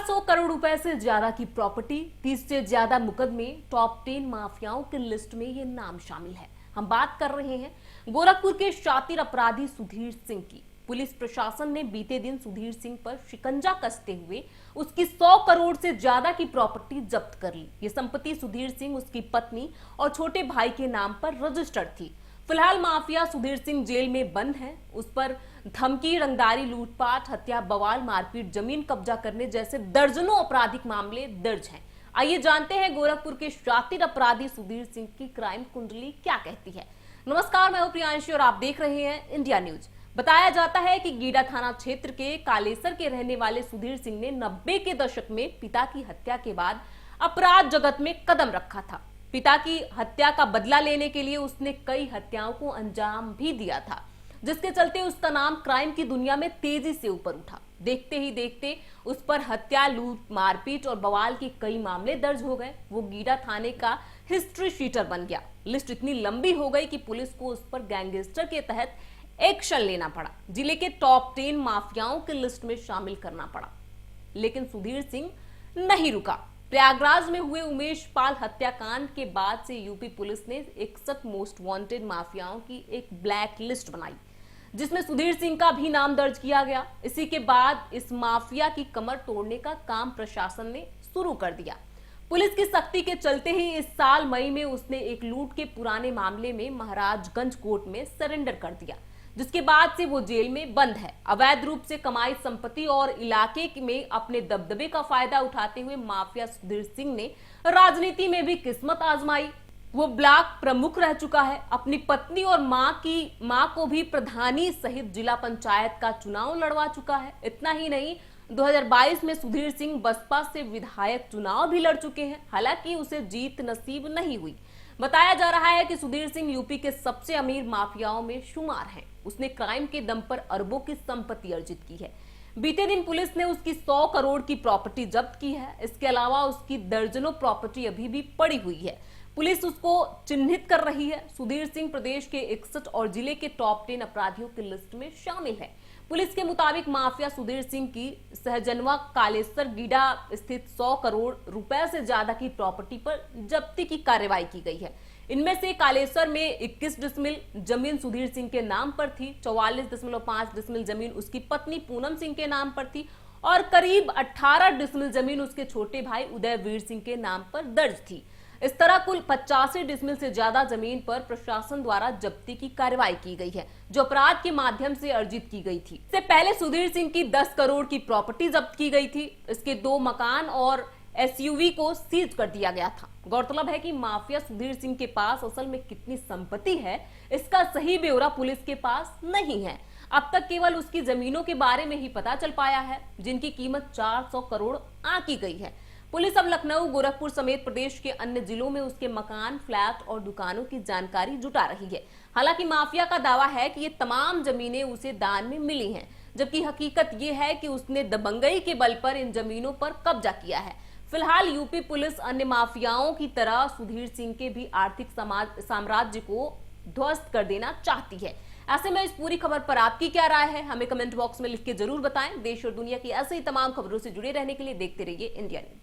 400 करोड़ रुपए से ज्यादा की प्रॉपर्टी, 30 से ज्यादा मुकदमे, टॉप 10 माफियाओं की लिस्ट में ये नाम शामिल है। हम बात कर रहे हैं गोरखपुर के शातिर अपराधी सुधीर सिंह की। पुलिस प्रशासन ने बीते दिन सुधीर सिंह पर शिकंजा कसते हुए उसकी 100 करोड़ से ज्यादा की प्रॉपर्टी जब्त कर ली। ये संपत्ति सुधीर सिंह, उसकी पत्नी और छोटे भाई के नाम पर रजिस्टर्ड थी। फिलहाल माफिया सुधीर सिंह जेल में बंद है। उस पर धमकी, रंगदारी, लूटपाट, हत्या, बवाल, मारपीट, जमीन कब्जा करने जैसे दर्जनों आपराधिक मामले दर्ज हैं। आइए जानते हैं गोरखपुर के शातिर अपराधी सुधीर सिंह की क्राइम कुंडली क्या कहती है। नमस्कार, मैं हूं प्रियांशी और आप देख रहे हैं इंडिया न्यूज। बताया जाता है कि गीडा थाना क्षेत्र के कालेसर के रहने वाले सुधीर सिंह ने 90 के दशक में पिता की हत्या के बाद अपराध जगत में कदम रखा था। पिता की हत्या का बदला लेने के लिए उसने कई हत्याओं को अंजाम भी दिया था, जिसके चलते उसका नाम क्राइम की दुनिया में तेजी से ऊपर उठा। देखते ही देखते उस पर हत्या, लूट, मारपीट और बवाल के कई मामले दर्ज हो गए। वो गीडा थाने का हिस्ट्री शीटर बन गया। लिस्ट इतनी लंबी हो गई कि पुलिस को उस पर गैंगस्टर के तहत एक्शन लेना पड़ा, जिले के टॉप 10 माफियाओं की लिस्ट में शामिल करना पड़ा। लेकिन सुधीर सिंह नहीं रुका। प्रयागराज में हुए उमेश पाल हत्याकांड के बाद से यूपी पुलिस ने 61 मोस्ट वांटेड माफियाओं की एक ब्लैक लिस्ट बनाई, जिसमें सुधीर सिंह का भी नाम दर्ज किया गया। इसी के बाद इस माफिया की कमर तोड़ने का काम प्रशासन ने शुरू कर दिया। पुलिस की सख्ती के चलते ही इस साल मई में उसने एक लूट के पुराने मामले में महाराजगंज कोर्ट में सरेंडर कर दिया, जिसके बाद से वो जेल में बंद है। अवैध रूप से कमाई संपत्ति और इलाके में अपने दबदबे का फायदा उठाते हुए माफिया सुधीर सिंह ने राजनीति में भी किस्मत आजमाई। वो ब्लॉक प्रमुख रह चुका है। अपनी पत्नी और मां को भी प्रधानी सहित जिला पंचायत का चुनाव लड़वा चुका है। इतना ही नहीं, 2022 में सुधीर सिंह बसपा से विधायक चुनाव भी लड़ चुके हैं। हालांकि उसे जीत नसीब नहीं हुई। बताया जा रहा है कि सुधीर सिंह यूपी के सबसे अमीर माफियाओं में शुमार हैं। उसने क्राइम के दम पर अरबों की संपत्ति अर्जित की है। बीते दिन पुलिस ने उसकी 100 करोड़ की प्रॉपर्टी जब्त की है। इसके अलावा उसकी दर्जनों प्रॉपर्टी अभी भी पड़ी हुई है। पुलिस उसको चिन्हित कर रही है। सुधीर सिंह प्रदेश के 61 और जिले के टॉप 10 अपराधियों की लिस्ट में शामिल है। पुलिस के मुताबिक माफिया सुधीर सिंह की सहजनवा कालेसर गीडा स्थित 100 करोड़ रुपए से ज्यादा की प्रॉपर्टी पर जब्ती की कार्रवाई की गई है। इनमें से कालेसर में 21 डिसमिल जमीन सुधीर सिंह के नाम पर थी, 44.5 डिसमिल जमीन उसकी पत्नी पूनम सिंह के नाम पर थी और करीब 18 डिसमिल जमीन उसके छोटे भाई उदयवीर सिंह के नाम पर दर्ज थी। इस तरह कुल 85 डिसमिल से ज्यादा जमीन पर प्रशासन द्वारा जब्ती की कार्रवाई की गई है, जो अपराध के माध्यम से अर्जित की गई थी। इससे पहले सुधीर सिंह की 10 करोड़ की प्रॉपर्टी जब्त की गई थी। इसके 2 मकान और एसयूवी को सीज कर दिया गया था। गौरतलब है कि माफिया सुधीर सिंह के पास असल में कितनी संपत्ति है, इसका सही ब्यौरा पुलिस के पास नहीं है। अब तक केवल उसकी जमीनों के बारे में ही पता चल पाया है, जिनकी कीमत 400 करोड़ आंकी गई है। पुलिस अब लखनऊ, गोरखपुर समेत प्रदेश के अन्य जिलों में उसके मकान, फ्लैट और दुकानों की जानकारी जुटा रही है। हालांकि माफिया का दावा है कि ये तमाम जमीनें उसे दान में मिली हैं, जबकि हकीकत ये है कि उसने दबंगई के बल पर इन जमीनों पर कब्जा किया है। फिलहाल यूपी पुलिस अन्य माफियाओं की तरह सुधीर सिंह के भी आर्थिक साम्राज्य को ध्वस्त कर देना चाहती है। ऐसे में इस पूरी खबर पर आपकी क्या राय है, हमें कमेंट बॉक्स में लिख के जरूर बताएं। देश और दुनिया की ऐसे ही तमाम खबरों से जुड़े रहने के लिए देखते रहिए इंडिया न्यूज।